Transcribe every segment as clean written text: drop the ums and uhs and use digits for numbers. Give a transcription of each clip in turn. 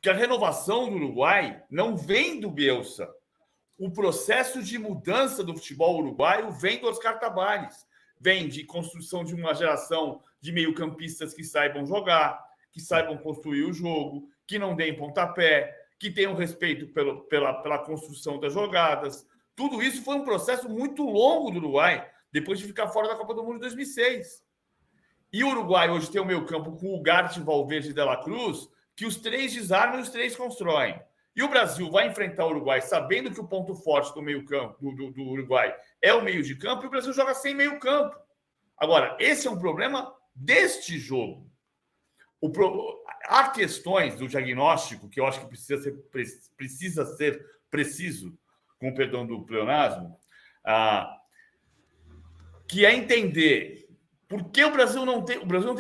que a renovação do Uruguai não vem do Bielsa. O processo de mudança do futebol uruguaio vem do Oscar Tabárez. Vem de construção de uma geração de meio-campistas que saibam jogar, que saibam construir o jogo, que não deem pontapé, que tenham respeito pela construção das jogadas. Tudo isso foi um processo muito longo do Uruguai, depois de ficar fora da Copa do Mundo em 2006. E o Uruguai hoje tem o meio-campo com o Ugarte, Valverde e De La Cruz, que os três desarmam e os três constroem. E o Brasil vai enfrentar o Uruguai sabendo que o ponto forte do meio-campo do Uruguai é o meio de campo, e o Brasil joga sem meio-campo. Agora, esse é um problema deste jogo. Há questões do diagnóstico que eu acho que precisa ser preciso, com o perdão do pleonasmo, que é entender por que o Brasil não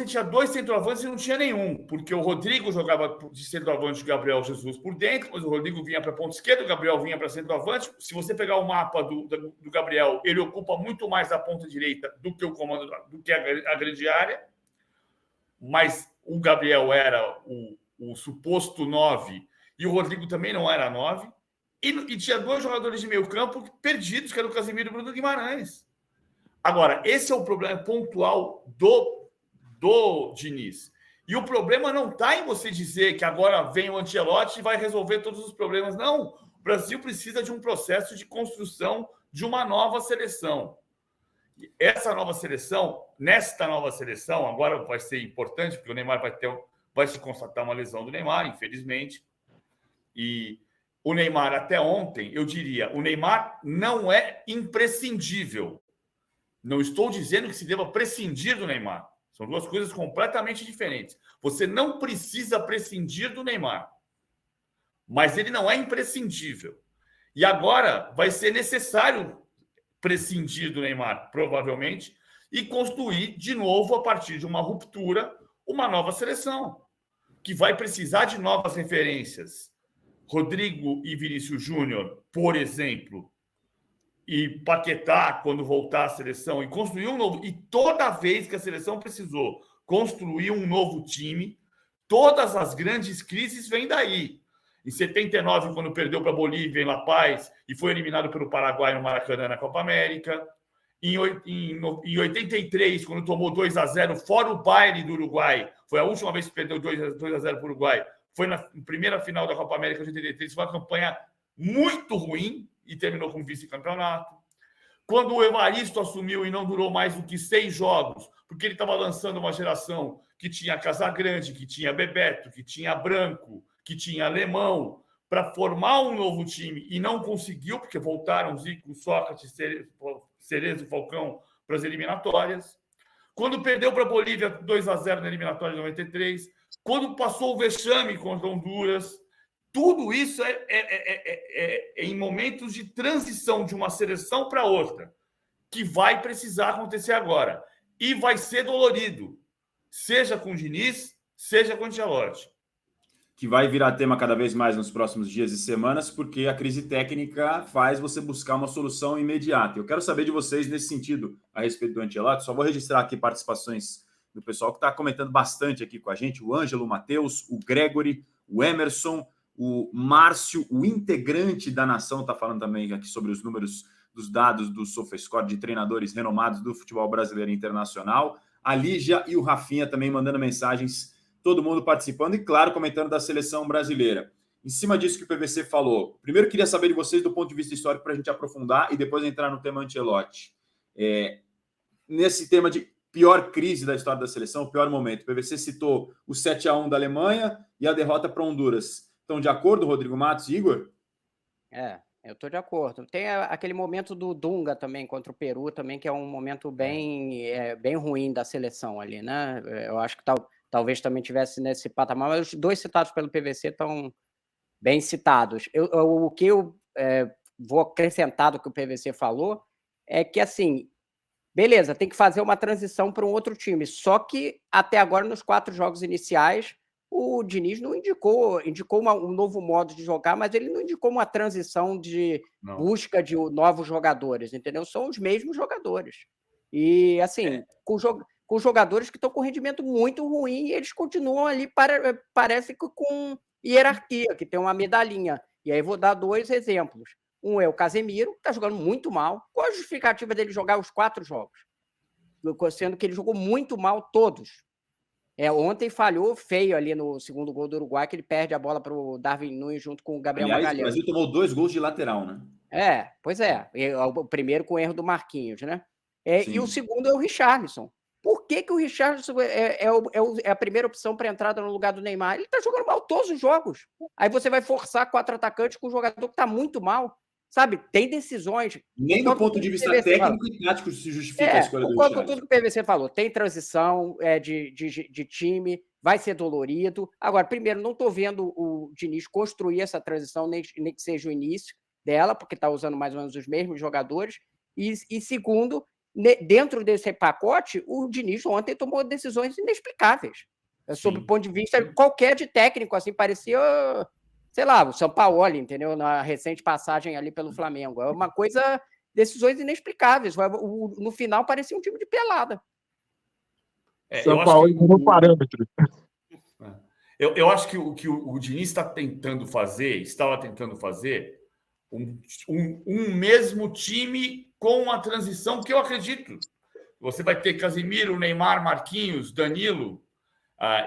tinha dois centroavantes e não tinha nenhum. Porque o Rodrigo jogava de centroavante, o Gabriel Jesus por dentro, mas o Rodrigo vinha para a ponta esquerda, o Gabriel vinha para centroavante. Se você pegar o mapa do Gabriel, ele ocupa muito mais a ponta direita do que o comando, do que a grande área. Mas o Gabriel era o suposto 9 e o Rodrigo também não era 9. E tinha dois jogadores de meio campo perdidos, que eram o Casemiro e o Bruno Guimarães. Agora, esse é o problema pontual do Diniz. E o problema não está em você dizer que agora vem o Ancelotti e vai resolver todos os problemas. Não. O Brasil precisa de um processo de construção de uma nova seleção. Essa nova seleção, agora vai ser importante, porque o Neymar vai se constatar uma lesão do Neymar, infelizmente. E o Neymar, até ontem, eu diria, o Neymar não é imprescindível. Não estou dizendo que se deva prescindir do Neymar. São duas coisas completamente diferentes. Você não precisa prescindir do Neymar, mas ele não é imprescindível. E agora vai ser necessário prescindir do Neymar, provavelmente, e construir de novo, a partir de uma ruptura, uma nova seleção, que vai precisar de novas referências. Rodrigo e Vinícius Júnior, por exemplo, e Paquetá, quando voltar à seleção, e construir um novo... E toda vez que a seleção precisou construir um novo time, todas as grandes crises vêm daí. Em 79, quando perdeu para a Bolívia em La Paz e foi eliminado pelo Paraguai no Maracanã na Copa América. Em 83, quando tomou 2-0, fora o baile do Uruguai, foi a última vez que perdeu 2-0 para o Uruguai, foi na primeira final da Copa América de 83, foi uma campanha muito ruim e terminou com vice-campeonato. Quando o Evaristo assumiu e não durou mais do que 6 jogos, porque ele estava lançando uma geração que tinha Casagrande, que tinha Bebeto, que tinha Branco, que tinha Alemão, para formar um novo time e não conseguiu, porque voltaram Zico, Sócrates, Cerezo e Falcão para as eliminatórias. Quando perdeu para a Bolívia 2-0 na eliminatória de 93, quando passou o vexame contra Honduras, tudo isso é em momentos de transição de uma seleção para outra, que vai precisar acontecer agora. E vai ser dolorido, seja com o Diniz, seja com o Ancelotti. Que vai virar tema cada vez mais nos próximos dias e semanas, porque a crise técnica faz você buscar uma solução imediata. Eu quero saber de vocês nesse sentido, a respeito do Ancelotti. Só vou registrar aqui participações do pessoal que está comentando bastante aqui com a gente. O Ângelo, o Matheus, o Gregory, o Emerson, o Márcio, o integrante da nação, está falando também aqui sobre os números dos dados do SofaScore de treinadores renomados do futebol brasileiro e internacional. A Lígia e o Rafinha também mandando mensagens, todo mundo participando e, claro, comentando da seleção brasileira. Em cima disso que o PVC falou, primeiro queria saber de vocês do ponto de vista histórico para a gente aprofundar e depois entrar no tema Ancelotti. Nesse tema de pior crise da história da seleção, o pior momento, o PVC citou o 7-1 da Alemanha e a derrota para Honduras. Estão de acordo, Rodrigo Matos e Igor? Eu estou de acordo. Tem aquele momento do Dunga também, contra o Peru, também, que é um momento bem ruim da seleção ali, né? Eu acho que talvez também tivesse nesse patamar, mas os dois citados pelo PVC estão bem citados. O que eu vou acrescentar do que o PVC falou é que, assim, beleza, tem que fazer uma transição para um outro time, só que até agora, nos 4 jogos iniciais, o Diniz não indicou um novo modo de jogar, mas ele não indicou uma transição de busca de novos jogadores, entendeu? São os mesmos jogadores. E, assim, com jogadores que estão com rendimento muito ruim e eles continuam ali, parece que com e hierarquia, que tem uma medalhinha. E aí vou dar 2 exemplos. Um é o Casemiro, que está jogando muito mal. Qual a justificativa dele jogar os 4 jogos? Sendo que ele jogou muito mal todos. Ontem falhou feio ali no segundo gol do Uruguai, que ele perde a bola para o Darwin Núñez junto com o Gabriel Magalhães. O Brasil tomou 2 gols de lateral, né? Pois é. O primeiro com o erro do Marquinhos, né? E o segundo é o Richarlison. Por que o Richarlison é a primeira opção para entrada no lugar do Neymar? Ele está jogando mal todos os jogos. Aí você vai forçar 4 atacantes com um jogador que está muito mal. Sabe, tem decisões... Nem do ponto de vista técnico e tático se justifica a escolha do Richarlison. Tudo que o PVC falou, tem transição de time, vai ser dolorido. Agora, primeiro, não estou vendo o Diniz construir essa transição, nem que seja o início dela, porque está usando mais ou menos os mesmos jogadores. E segundo, dentro desse pacote, o Diniz ontem tomou decisões inexplicáveis. Sob o ponto de vista qualquer de técnico, assim, parecia... sei lá, o Sampaoli, entendeu? Na recente passagem ali pelo Flamengo. É uma coisa, decisões inexplicáveis. No final, parecia um time de pelada. Sampaoli como parâmetro. Eu acho que o que o Diniz estava tentando fazer, um mesmo time com uma transição que eu acredito. Você vai ter Casemiro, Neymar, Marquinhos, Danilo,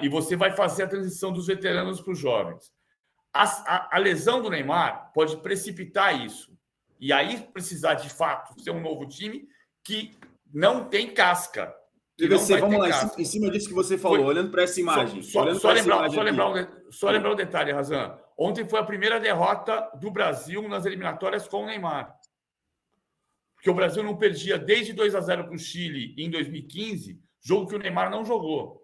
e você vai fazer a transição dos veteranos para os jovens. A lesão do Neymar pode precipitar isso. E aí precisar, de fato, ser um novo time que não tem casca. Vamos lá, em cima disso que você falou, olhando para essa imagem. Só lembrar um detalhe, Razan. Ontem foi a primeira derrota do Brasil nas eliminatórias com o Neymar. Porque o Brasil não perdia desde 2-0 para o Chile em 2015, jogo que o Neymar não jogou.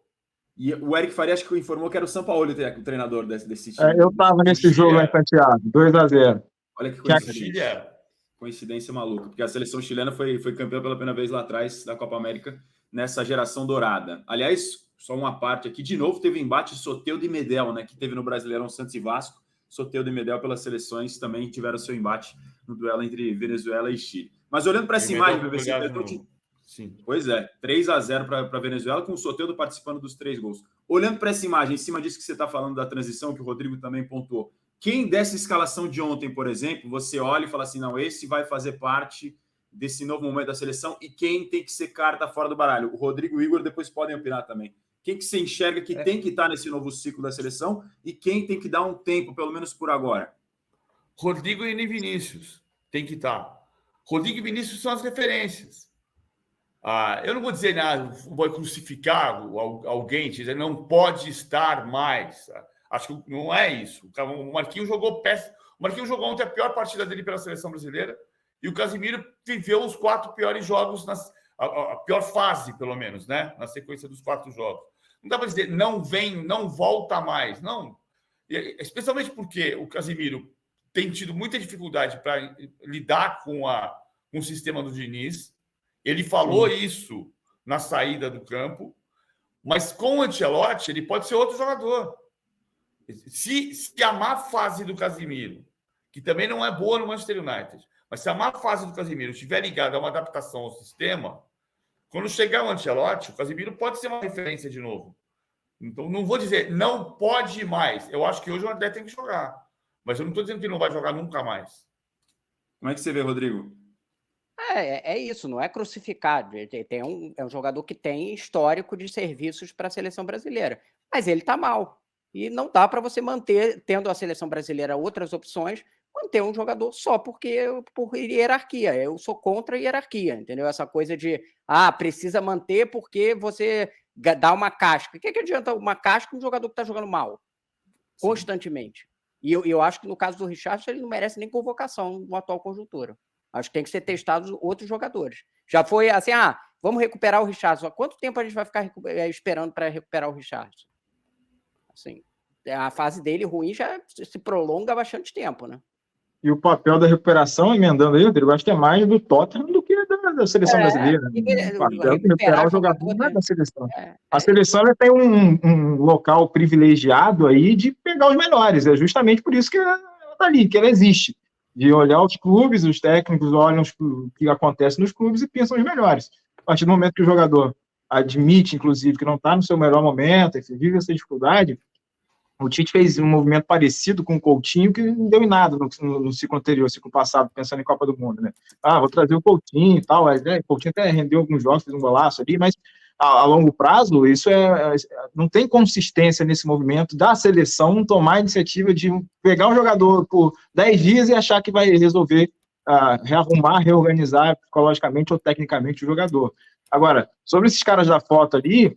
E o Eric Faria acho que informou que era o Sampaoli o treinador desse time. Eu estava nesse jogo lá em Santiago, 2-0. Olha que coincidência. Coincidência maluca, porque a seleção chilena foi campeã pela primeira vez lá atrás da Copa América, nessa geração dourada. Aliás, só uma parte aqui, de novo teve embate Soteldo e Medel, né, que teve no Brasileirão Santos e Vasco. Soteldo e Medel pelas seleções também tiveram seu embate no duelo entre Venezuela e Chile. Mas olhando para essa imagem, sim. Pois é, 3-0 para a Venezuela, com o Soteldo participando dos 3 gols. Olhando para essa imagem, em cima disso que você está falando da transição, que o Rodrigo também pontuou, quem dessa escalação de ontem, por exemplo, você olha e fala assim, não, esse vai fazer parte desse novo momento da seleção, e quem tem que ser carta fora do baralho? O Rodrigo e o Igor depois podem opinar também. Quem que você enxerga que tem que estar nesse novo ciclo da seleção e quem tem que dar um tempo, pelo menos por agora? Rodrigo e Vinícius tem que estar. Rodrigo e Vinícius são as referências. Eu não vou dizer nada, vou crucificar alguém, dizer não pode estar mais. Acho que não é isso. O Marquinhos jogou péssimo. O Marquinhos jogou ontem a pior partida dele pela seleção brasileira e o Casemiro viveu os 4 piores jogos, a pior fase, pelo menos, né? Na sequência dos 4 jogos. Não dá para dizer não volta mais. Não. Especialmente porque o Casemiro tem tido muita dificuldade para lidar com o sistema do Diniz. Ele falou isso na saída do campo, mas com o Ancelotti ele pode ser outro jogador. Se a má fase do Casemiro, que também não é boa no Manchester United, mas se a má fase do Casemiro estiver ligada a uma adaptação ao sistema, quando chegar o Ancelotti, o Casemiro pode ser uma referência de novo. Então, não vou dizer não pode mais. Eu acho que hoje o André tem que jogar, mas eu não estou dizendo que ele não vai jogar nunca mais. Como é que você vê, Rodrigo? É isso, não é crucificado. É um jogador que tem histórico de serviços para a seleção brasileira, mas ele está mal. E não dá para você manter, tendo a seleção brasileira outras opções, manter um jogador só por hierarquia. Eu sou contra a hierarquia, entendeu? Essa coisa de, precisa manter porque você dá uma casca. O que adianta uma casca um jogador que está jogando mal? Constantemente. E eu acho que no caso do Richarlison, ele não merece nem convocação no atual conjuntura. Acho que tem que ser testados outros jogadores. Já foi assim, vamos recuperar o Richarlison. Há quanto tempo a gente vai ficar esperando para recuperar o Richarlison? Assim, a fase dele ruim já se prolonga há bastante tempo, né? E o papel da recuperação, emendando aí, Rodrigo, acho que é mais do Tottenham do que da seleção brasileira. O papel de recuperar o jogador não é da seleção. A seleção tem um local privilegiado aí de pegar os melhores. É justamente por isso que ela está ali, que ela existe. De olhar os clubes, os técnicos olham o que acontece nos clubes e pensam os melhores. A partir do momento que o jogador admite, inclusive, que não está no seu melhor momento, que vive essa dificuldade, O Tite fez um movimento parecido com o Coutinho, que não deu em nada no ciclo anterior, ciclo passado, pensando em Copa do Mundo, né? Vou trazer o Coutinho e tal, o Coutinho até rendeu alguns jogos, fez um golaço ali, mas a longo prazo, isso não tem consistência nesse movimento da seleção tomar a iniciativa de pegar um jogador por 10 dias e achar que vai resolver rearrumar, reorganizar psicologicamente ou tecnicamente o jogador. Agora, sobre esses caras da foto ali,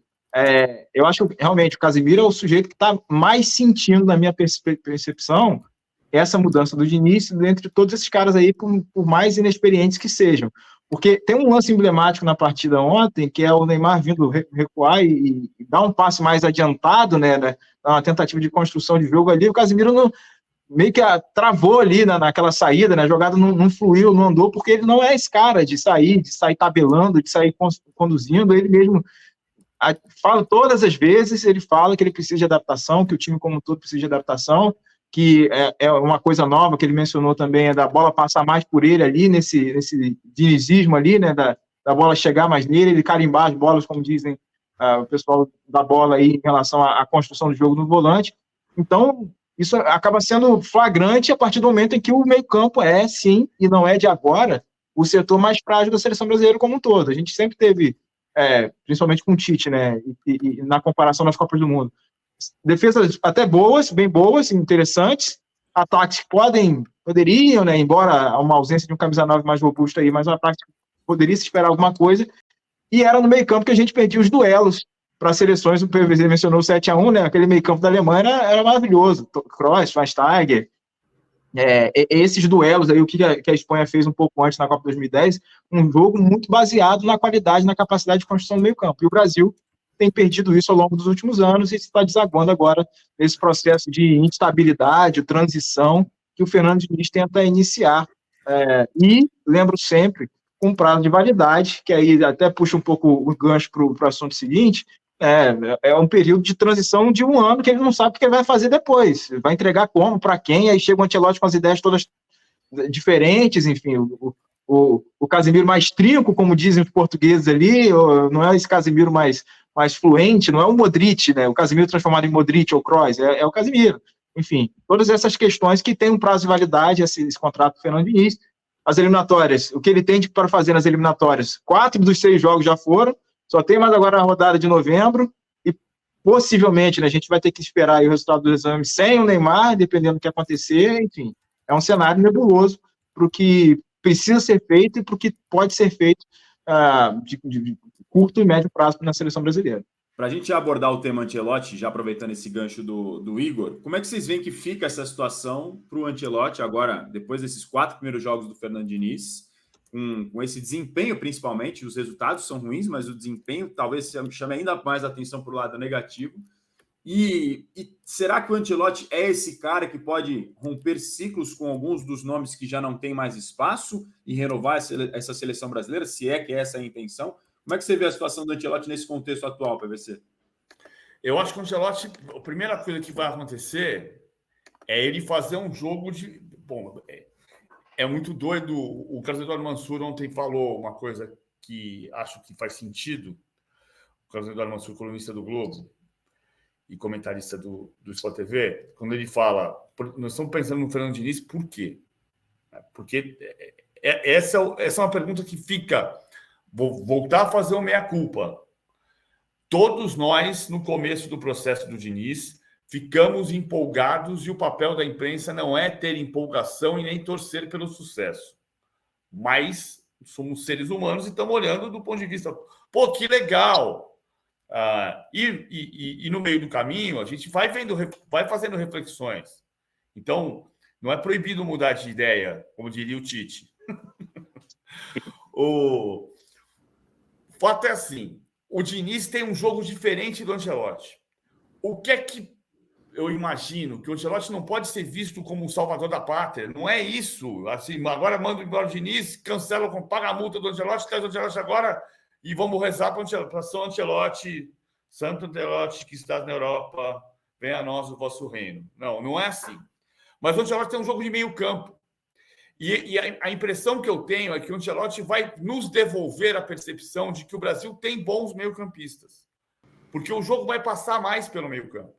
eu acho que realmente o Casemiro é o sujeito que está mais sentindo, na minha percepção, essa mudança do Diniz entre todos esses caras aí, por mais inexperientes que sejam. Porque tem um lance emblemático na partida ontem, que é o Neymar vindo recuar e dar um passe mais adiantado, né, uma tentativa de construção de jogo ali, o Casemiro meio que travou ali naquela saída, né, a jogada não fluiu, não andou, porque ele não é esse cara de sair tabelando, de sair conduzindo, ele mesmo fala todas as vezes, ele fala que ele precisa de adaptação, que o time como um todo precisa de adaptação, que é uma coisa nova que ele mencionou também, da bola passar mais por ele ali, nesse dinizismo ali, né, da bola chegar mais nele, ele carimbar as bolas, como dizem o pessoal da bola aí, em relação à construção do jogo no volante. Então, isso acaba sendo flagrante a partir do momento em que o meio-campo sim, e não é de agora, o setor mais frágil da seleção brasileira como um todo. A gente sempre teve, principalmente com o Tite, né, e na comparação das Copas do Mundo, defesas até boas, bem boas, interessantes, ataques que poderiam, né, embora uma ausência de um camisa 9 mais robusto aí, mas um ataque que poderia se esperar alguma coisa, e era no meio-campo que a gente perdia os duelos para as seleções. O PVZ mencionou o 7-1, né, aquele meio-campo da Alemanha era maravilhoso, Kroos, Schweinsteiger, esses duelos aí, o que a Espanha fez um pouco antes na Copa 2010, um jogo muito baseado na qualidade, na capacidade de construção do meio-campo, e o Brasil tem perdido isso ao longo dos últimos anos e está desaguando agora nesse processo de instabilidade, transição que o Fernando Diniz tenta iniciar. E, lembro sempre, com prazo de validade, que aí até puxa um pouco o gancho para o assunto seguinte, é um período de transição de um ano que ele não sabe o que ele vai fazer depois. Vai entregar como, para quem, aí chega o Ancelotti com as ideias todas diferentes, enfim, o Casemiro mais trinco, como dizem os portugueses ali, não é esse Casemiro mais fluente, não é o Modric, né? O Casemiro transformado em Modric ou Kroos, é o Casemiro. Enfim, todas essas questões que tem um prazo de validade, esse contrato do Fernando Diniz. As eliminatórias, o que ele tem para fazer nas eliminatórias, 4 dos 6 jogos já foram, só tem mais agora a rodada de novembro, e possivelmente, né, a gente vai ter que esperar aí o resultado do exame sem o Neymar, dependendo do que acontecer. Enfim, é um cenário nebuloso para o que precisa ser feito e para o que pode ser feito de curto e médio prazo na seleção brasileira. Para a gente abordar o tema Ancelotti, já aproveitando esse gancho do Igor, como é que vocês veem que fica essa situação para o Ancelotti agora, depois desses 4 primeiros jogos do Fernando Diniz, com esse desempenho principalmente, os resultados são ruins, mas o desempenho talvez chame ainda mais atenção para o lado negativo. E será que o Ancelotti é esse cara que pode romper ciclos com alguns dos nomes que já não tem mais espaço e renovar essa seleção brasileira, se é que essa é a intenção? Como é que você vê a situação do Ancelotti nesse contexto atual, PVC? Eu acho que o Ancelotti, a primeira coisa que vai acontecer é ele fazer um jogo de... Bom, é muito doido. O Carlos Eduardo Mansur ontem falou uma coisa que acho que faz sentido. O Carlos Eduardo Mansur, colunista do Globo e comentarista do Sport TV, quando ele fala, nós estamos pensando no Fernando Diniz, por quê? Porque essa é uma pergunta que fica... Vou voltar a fazer o meia-culpa. Todos nós, no começo do processo do Diniz, ficamos empolgados e o papel da imprensa não é ter empolgação e nem torcer pelo sucesso. Mas somos seres humanos e estamos olhando do ponto de vista... Pô, que legal! E no meio do caminho, a gente vai fazendo reflexões. Então, não é proibido mudar de ideia, como diria o Tite. O fato é assim, o Diniz tem um jogo diferente do Ancelotti. O que é que eu imagino? Que o Ancelotti não pode ser visto como um salvador da pátria. Não é isso. Assim, agora manda embora o Diniz, cancela, paga a multa do Ancelotti, traz o Ancelotti agora e vamos rezar para São Ancelotti, Santo Ancelotti que estás na Europa, venha a nós o vosso reino. Não é assim. Mas o Ancelotti tem um jogo de meio campo. E a impressão que eu tenho é que o Ancelotti vai nos devolver a percepção de que o Brasil tem bons meio-campistas. Porque o jogo vai passar mais pelo meio-campo.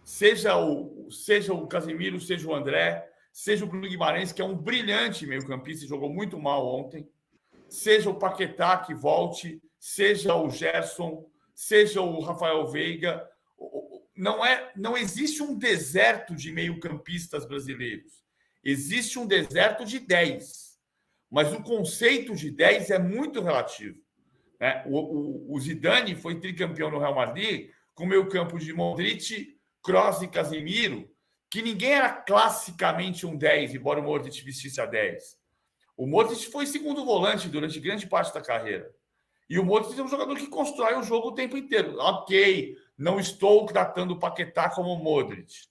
seja o Casemiro, seja o André, seja o Bruno Guimarães, que é um brilhante meio-campista e jogou muito mal ontem, seja o Paquetá que volte, seja o Gerson, seja o Rafael Veiga. Não existe um deserto de meio-campistas brasileiros. Existe um deserto de 10. Mas o conceito de 10 é muito relativo. Né? O Zidane foi tricampeão no Real Madrid com meio campo de Modric, Kroos e Casemiro, que ninguém era classicamente um 10, embora o Modric vestisse a 10. O Modric foi segundo volante durante grande parte da carreira. E o Modric é um jogador que constrói o jogo o tempo inteiro. Ok, não estou tratando o Paquetá como o Modric,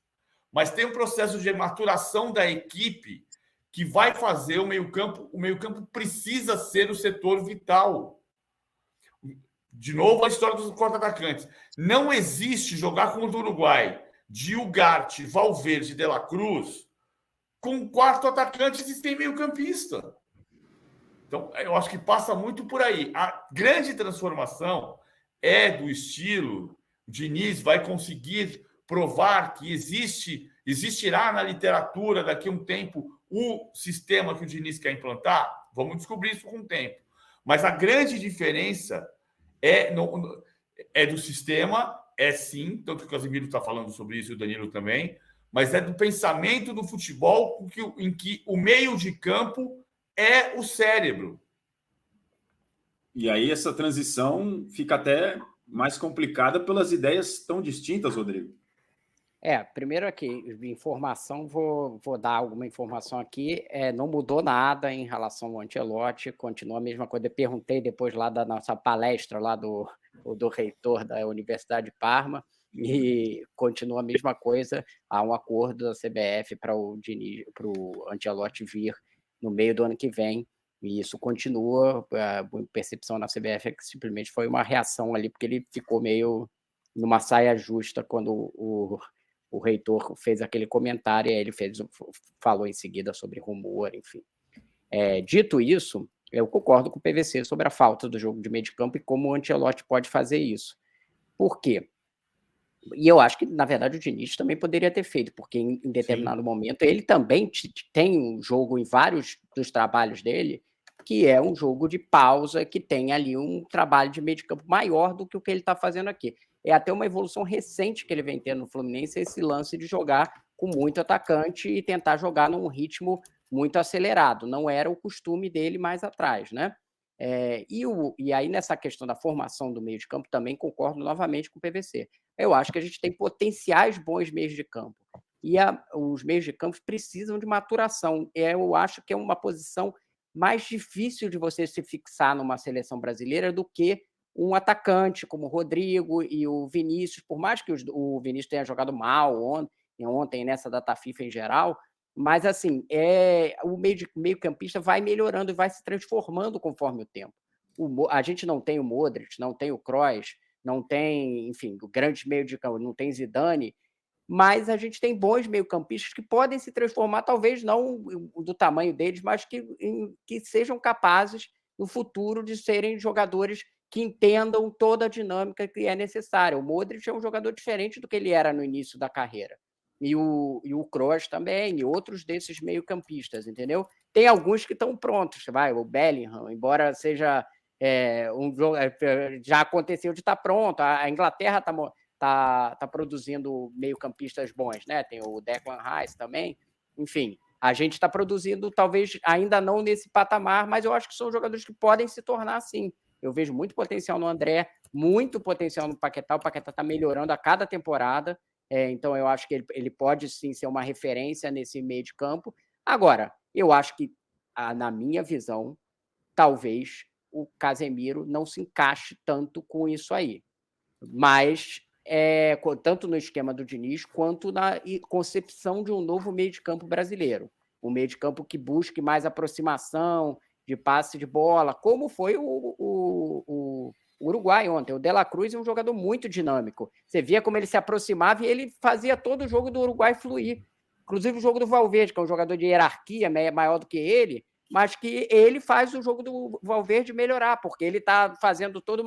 mas tem um processo de maturação da equipe que vai fazer o meio-campo. O meio-campo precisa ser o setor vital. De novo, a história dos contra-atacantes. Não existe jogar contra o Uruguai de Ugarte, Valverde, De La Cruz com 4 atacantes e sem meio-campista. Então, eu acho que passa muito por aí. A grande transformação é do estilo. O Diniz vai conseguir provar que existirá na literatura daqui a um tempo o sistema que o Diniz quer implantar. Vamos descobrir isso com o tempo. Mas a grande diferença é do sistema, sim, tanto que o Casemiro está falando sobre isso e o Danilo também, mas é do pensamento do futebol em que o meio de campo é o cérebro. E aí essa transição fica até mais complicada pelas ideias tão distintas, Rodrigo. Primeiro aqui, informação, vou dar alguma informação aqui, não mudou nada em relação ao Ancelotti, continua a mesma coisa. Eu perguntei depois lá da nossa palestra lá do reitor da Universidade de Parma, e continua a mesma coisa. Há um acordo da CBF para o Ancelotti vir no meio do ano que vem, e isso continua. A percepção na CBF é que simplesmente foi uma reação ali, porque ele ficou meio numa saia justa quando o reitor fez aquele comentário, e aí ele falou em seguida sobre rumor, enfim. Dito isso, eu concordo com o PVC sobre a falta do jogo de meio de campo e como o Ancelotti pode fazer isso. Por quê? E eu acho que, na verdade, o Diniz também poderia ter feito, porque em determinado momento ele também tem um jogo em vários dos trabalhos dele, que é um jogo de pausa, que tem ali um trabalho de meio de campo maior do que o que ele está fazendo aqui. É até uma evolução recente que ele vem tendo no Fluminense, esse lance de jogar com muito atacante e tentar jogar num ritmo muito acelerado. Não era o costume dele mais atrás, né? E aí, nessa questão da formação do meio de campo, também concordo novamente com o PVC. Eu acho que a gente tem potenciais bons meios de campo. E os meios de campo precisam de maturação. Eu acho que é uma posição mais difícil de você se fixar numa seleção brasileira do que um atacante como o Rodrigo e o Vinícius, por mais que o Vinícius tenha jogado mal ontem nessa data FIFA em geral, mas assim, o meio-campista vai melhorando e vai se transformando conforme o tempo. A gente não tem o Modric, não tem o Kroos, não tem, enfim, o grande meio de campo, não tem Zidane, mas a gente tem bons meio-campistas que podem se transformar, talvez não do tamanho deles, mas que sejam capazes, no futuro, de serem jogadores que entendam toda a dinâmica que é necessária. O Modric é um jogador diferente do que ele era no início da carreira. E o Kroos também, e outros desses meio-campistas, entendeu? Tem alguns que estão prontos, o Bellingham, embora seja um jogo, já aconteceu de estar pronto. A Inglaterra está produzindo meio-campistas bons, né? Tem o Declan Rice também. Enfim, a gente está produzindo, talvez ainda não nesse patamar, mas eu acho que são jogadores que podem se tornar assim. Eu vejo muito potencial no André, muito potencial no Paquetá. O Paquetá está melhorando a cada temporada, então eu acho que ele pode sim ser uma referência nesse meio de campo. Agora, eu acho que, na minha visão, talvez o Casemiro não se encaixe tanto com isso aí. Mas, tanto no esquema do Diniz, quanto na concepção de um novo meio de campo brasileiro. Um meio de campo que busque mais aproximação, de passe de bola, como foi o Uruguai ontem. O De La Cruz é um jogador muito dinâmico. Você via como ele se aproximava e ele fazia todo o jogo do Uruguai fluir. Inclusive o jogo do Valverde, que é um jogador de hierarquia maior do que ele, mas que ele faz o jogo do Valverde melhorar, porque ele está fazendo todo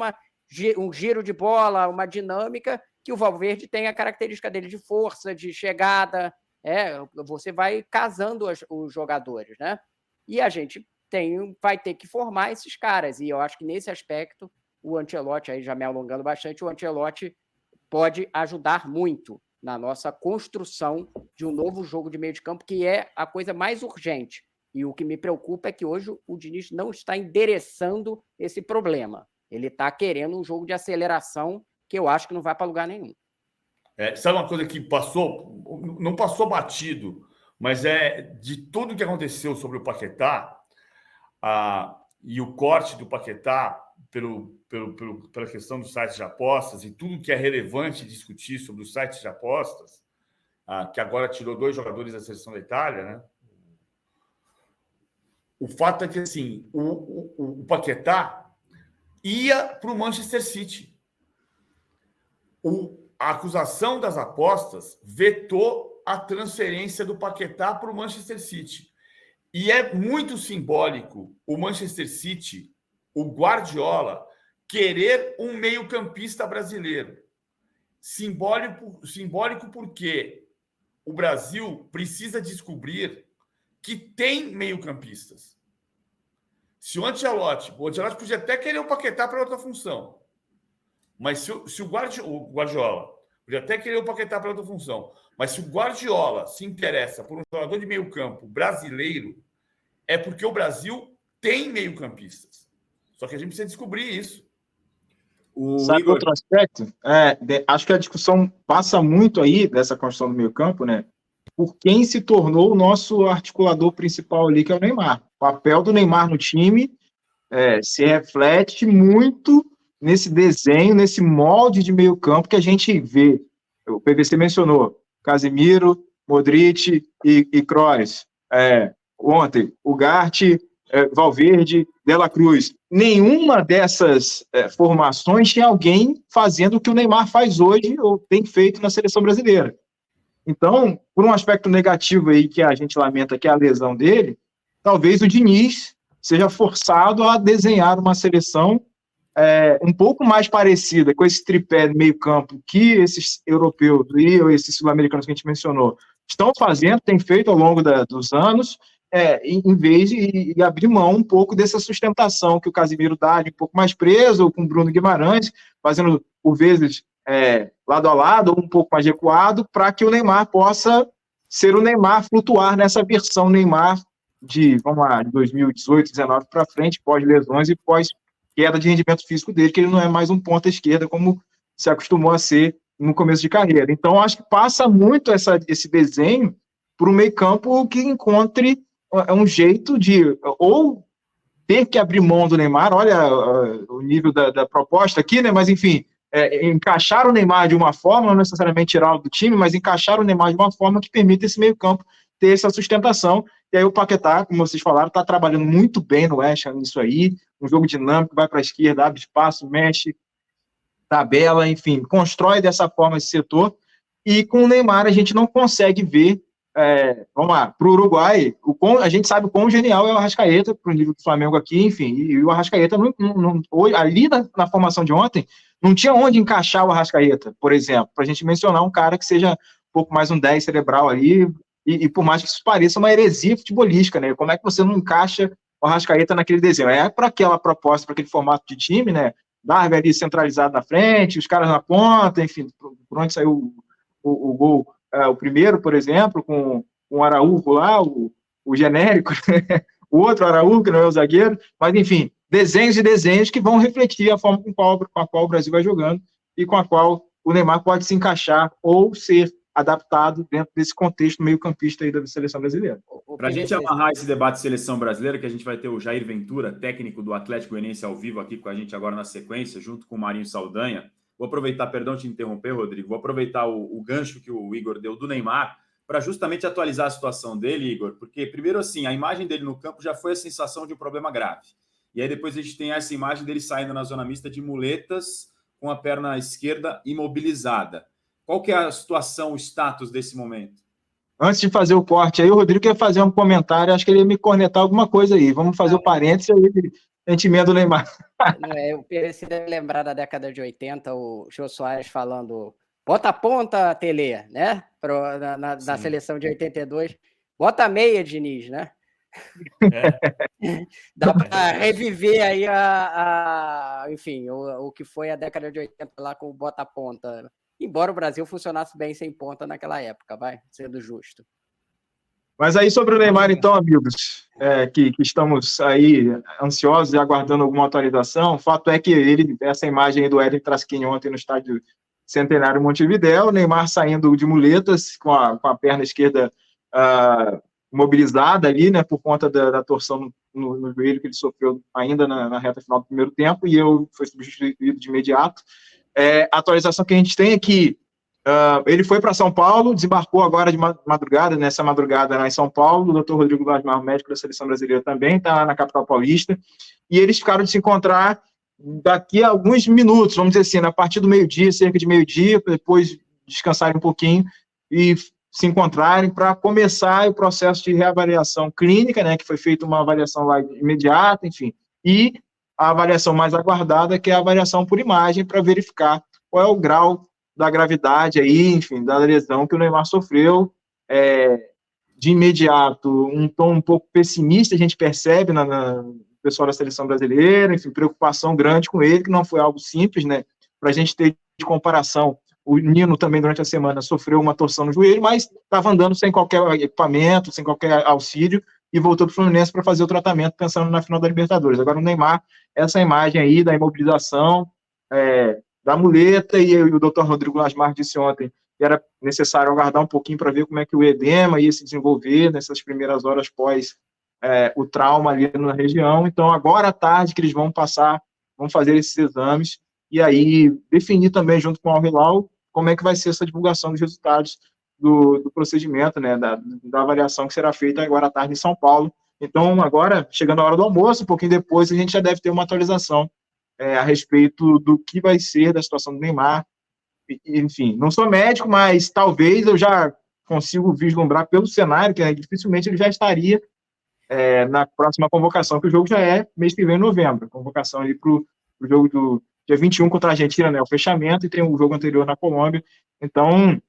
um giro de bola, uma dinâmica que o Valverde tem a característica dele de força, de chegada, você vai casando os jogadores, né? E a gente vai ter que formar esses caras, e eu acho que nesse aspecto o Ancelotti, aí já me alongando bastante, o Ancelotti pode ajudar muito na nossa construção de um novo jogo de meio de campo, que é a coisa mais urgente. E o que me preocupa é que hoje o Diniz não está endereçando esse problema. Ele está querendo um jogo de aceleração que eu acho que não vai para lugar nenhum. Sabe uma coisa que não passou batido, mas de tudo que aconteceu sobre o Paquetá e o corte do Paquetá pela questão dos sites de apostas e tudo que é relevante discutir sobre os sites de apostas, que agora tirou 2 jogadores da seleção da Itália, né? O fato é que assim, o Paquetá ia para o Manchester City. A acusação das apostas vetou a transferência do Paquetá para o Manchester City. E é muito simbólico o Manchester City, o Guardiola, querer um meio-campista brasileiro. Simbólico porque o Brasil precisa descobrir que tem meio-campistas. Se o Ancelotti podia até querer o Paquetá para outra função, mas se o Guardiola podia até querer o Paquetá para outra função, mas se o Guardiola se interessa por um jogador de meio-campo brasileiro, é porque o Brasil tem meio-campistas. Só que a gente precisa descobrir isso. Sabe outro aspecto? Acho que a discussão passa muito aí dessa construção do meio-campo, né? Por quem se tornou o nosso articulador principal ali, que é o Neymar. O papel do Neymar no time se reflete muito nesse desenho, nesse molde de meio-campo que a gente vê. O PVC mencionou Casemiro, Modric e Kroos. Ontem, Ugarte, Valverde, De La Cruz. Nenhuma dessas formações tinha alguém fazendo o que o Neymar faz hoje ou tem feito na seleção brasileira. Então, por um aspecto negativo aí que a gente lamenta, que é a lesão dele, talvez o Diniz seja forçado a desenhar uma seleção um pouco mais parecida com esse tripé de meio campo que esses europeus e esses sul-americanos que a gente mencionou estão fazendo, têm feito ao longo dos anos, em vez de abrir mão um pouco dessa sustentação que o Casemiro dá, de um pouco mais preso, com o Bruno Guimarães, fazendo, por vezes, lado a lado, ou um pouco mais recuado, para que o Neymar possa ser o Neymar, flutuar nessa versão Neymar de 2018, 2019 para frente, pós-lesões e pós-queda de rendimento físico dele, que ele não é mais um ponta esquerda como se acostumou a ser no começo de carreira. Então, acho que passa muito esse desenho para o meio-campo que encontre um jeito de ou ter que abrir mão do Neymar, olha o nível da proposta aqui, né? Mas, enfim, encaixar o Neymar de uma forma, não necessariamente tirá-lo do time, mas encaixar o Neymar de uma forma que permita esse meio-campo ter essa sustentação. E aí o Paquetá, como vocês falaram, está trabalhando muito bem no West Ham nisso aí, um jogo dinâmico, vai para a esquerda, abre espaço, mexe, tabela, enfim, constrói dessa forma esse setor. E com o Neymar a gente não consegue ver, vamos lá, para o Uruguai, a gente sabe o quão genial é o Arrascaeta, para o nível do Flamengo aqui, enfim, e o Arrascaeta, ali na formação de ontem, não tinha onde encaixar o Arrascaeta, por exemplo, para a gente mencionar um cara que seja um pouco mais um 10 cerebral ali, e por mais que isso pareça uma heresia futebolística, né? Como é que você não encaixa o Arrascaeta naquele desenho? Para aquela proposta, para aquele formato de time, né? Darwin ali centralizado na frente, os caras na ponta, enfim, por onde saiu o gol, o primeiro, por exemplo, com o Araújo lá, o genérico, o outro Araújo, que não é o zagueiro, mas enfim, desenhos e desenhos que vão refletir a forma com a qual o Brasil vai jogando e com a qual o Neymar pode se encaixar ou ser adaptado dentro desse contexto meio-campista aí da seleção brasileira. Para a gente amarrar esse debate de seleção brasileira, que a gente vai ter o Jair Ventura, técnico do Atlético Goianiense, ao vivo aqui com a gente agora na sequência, junto com o Marinho Saldanha. Vou aproveitar, perdão te interromper, Rodrigo, vou aproveitar o gancho que o Igor deu do Neymar para justamente atualizar a situação dele, Igor, porque primeiro assim, a imagem dele no campo já foi a sensação de um problema grave. E aí depois a gente tem essa imagem dele saindo na zona mista de muletas com a perna esquerda imobilizada. Qual que é a situação, o status desse momento? Antes de fazer o corte aí, o Rodrigo ia fazer um comentário, acho que ele ia me cornetar alguma coisa aí. Vamos fazer o parênteses aí, a gente emenda o Neymar. Eu preciso lembrar da década de 80, o Jô Soares falando Bota a ponta, Tele, né? Na seleção de 82. Bota a meia, Diniz, né? Dá para reviver aí enfim, o que foi a década de 80 lá com o bota ponta. Embora o Brasil funcionasse bem sem ponta naquela época, vai, sendo justo. Mas aí sobre o Neymar, então, amigos, que estamos aí ansiosos e aguardando alguma atualização, o fato é que essa imagem aí do Éder Traschini ontem no estádio Centenário Montevidéu, o Neymar saindo de muletas com a perna esquerda mobilizada ali, né, por conta da torção no joelho que ele sofreu ainda na reta final do primeiro tempo, e foi substituído de imediato. A atualização que a gente tem é que ele foi para São Paulo, desembarcou agora de madrugada, nessa madrugada lá em São Paulo, o Dr. Rodrigo Glasmar, médico da seleção brasileira também, está na capital paulista, e eles ficaram de se encontrar daqui a alguns minutos, vamos dizer assim, a partir do meio-dia, cerca de meio-dia, depois descansarem um pouquinho e se encontrarem para começar o processo de reavaliação clínica, né, que foi feita uma avaliação lá imediata, enfim, e a avaliação mais aguardada, que é a avaliação por imagem, para verificar qual é o grau da gravidade aí, enfim, da lesão que o Neymar sofreu. De imediato, um tom um pouco pessimista, a gente percebe no pessoal da seleção brasileira, enfim, preocupação grande com ele, que não foi algo simples, né, para a gente ter de comparação. O Nino também, durante a semana, sofreu uma torção no joelho, mas estava andando sem qualquer equipamento, sem qualquer auxílio, e voltou para o Fluminense para fazer o tratamento, pensando na final da Libertadores. Agora, o Neymar, essa imagem aí da imobilização, da muleta, e o Dr. Rodrigo Glasmar disse ontem que era necessário aguardar um pouquinho para ver como é que o edema ia se desenvolver nessas primeiras horas pós o trauma ali na região. Então, agora à tarde que eles vão fazer esses exames, e aí definir também, junto com o Al-Hilal, como é que vai ser essa divulgação dos resultados do procedimento, né, da avaliação que será feita agora à tarde em São Paulo. Então, agora, chegando a hora do almoço, um pouquinho depois, a gente já deve ter uma atualização a respeito do que vai ser da situação do Neymar. Enfim, não sou médico, mas talvez eu já consigo vislumbrar pelo cenário que dificilmente ele já estaria na próxima convocação, que o jogo já é mês que vem, em novembro. Convocação ali para o jogo do dia 21 contra a Argentina, né, o fechamento, e tem um jogo anterior na Colômbia. Então,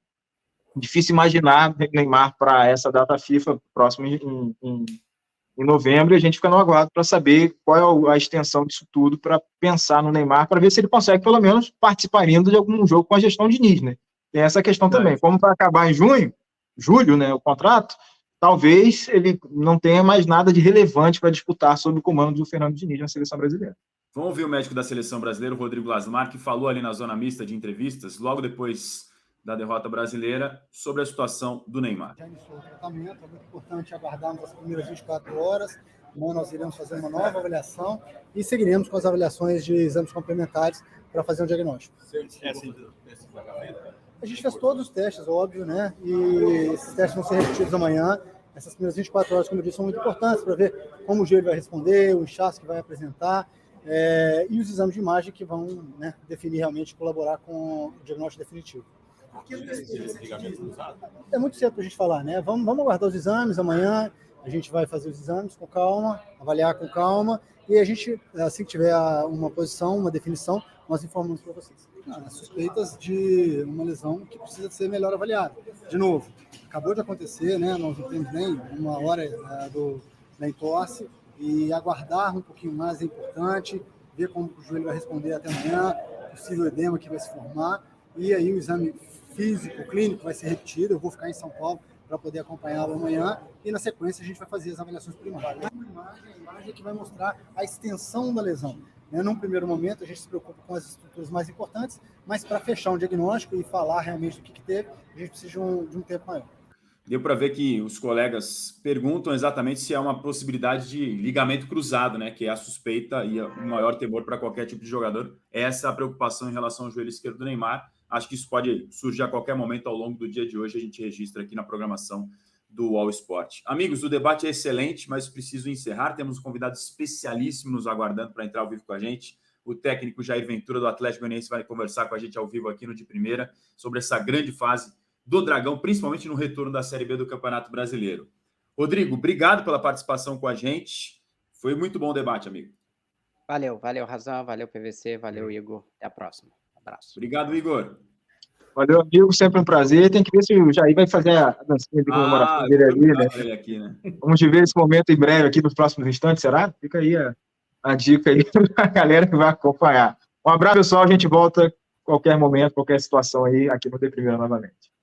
difícil imaginar Neymar para essa data FIFA próxima em novembro, e a gente fica no aguardo para saber qual é a extensão disso tudo, para pensar no Neymar, para ver se ele consegue, pelo menos, participar ainda de algum jogo com a gestão de Diniz, né? Tem essa questão também. Como vai acabar em julho, né, o contrato, talvez ele não tenha mais nada de relevante para disputar sob o comando do Fernando Diniz na seleção brasileira. Vamos ouvir o médico da seleção brasileira, o Rodrigo Glasmar, que falou ali na zona mista de entrevistas, logo depois da derrota brasileira, sobre a situação do Neymar. Já iniciou o tratamento, é muito importante aguardarmos as primeiras 24 horas, amanhã nós iremos fazer uma nova avaliação e seguiremos com as avaliações de exames complementares para fazer um diagnóstico. A gente fez todos os testes, óbvio, né? E esses testes vão ser repetidos amanhã. Essas primeiras 24 horas, como eu disse, são muito importantes para ver como o joelho vai responder, o inchaço que vai apresentar, e os exames de imagem que vão, né, definir realmente, colaborar com o diagnóstico definitivo. É muito cedo para a gente falar, né? Vamos aguardar os exames amanhã. A gente vai fazer os exames com calma, avaliar com calma, e a gente, assim que tiver uma posição, uma definição, nós informamos para vocês. Suspeitas de uma lesão que precisa ser melhor avaliada. De novo, acabou de acontecer, né? Nós não temos nem uma hora da entorse, e aguardar um pouquinho mais é importante, ver como o joelho vai responder até amanhã, possível edema que vai se formar, e aí o exame físico, clínico vai ser repetido. Eu vou ficar em São Paulo para poder acompanhá-lo amanhã, e na sequência a gente vai fazer as avaliações primárias. A imagem que vai mostrar a extensão da lesão. Num primeiro momento a gente se preocupa com as estruturas mais importantes, mas para fechar um diagnóstico e falar realmente do que teve, a gente precisa de um tempo maior. Deu para ver que os colegas perguntam exatamente se há uma possibilidade de ligamento cruzado, né? Que é a suspeita e o maior temor para qualquer tipo de jogador. Essa é a preocupação em relação ao joelho esquerdo do Neymar. Acho que isso pode surgir a qualquer momento ao longo do dia de hoje. A gente registra aqui na programação do All Sport. Amigos, o debate é excelente, mas preciso encerrar. Temos um convidado especialíssimo nos aguardando para entrar ao vivo com a gente. O técnico Jair Ventura, do Atlético Goianiense, vai conversar com a gente ao vivo aqui no De Primeira sobre essa grande fase do Dragão, principalmente no retorno da Série B do Campeonato Brasileiro. Rodrigo, obrigado pela participação com a gente. Foi muito bom o debate, amigo. Valeu, Razão, valeu, PVC, valeu, Igor. Até a próxima. Um abraço. Obrigado, Igor. Valeu, amigo, sempre um prazer. Tem que ver se o Jair vai fazer a dancinha de comemoração dele ali, né? Ele aqui, né? Vamos ver esse momento em breve aqui nos próximos instantes, será? Fica aí a dica aí para a galera que vai acompanhar. Um abraço, pessoal. A gente volta a qualquer momento, qualquer situação aí aqui no De Primeira novamente.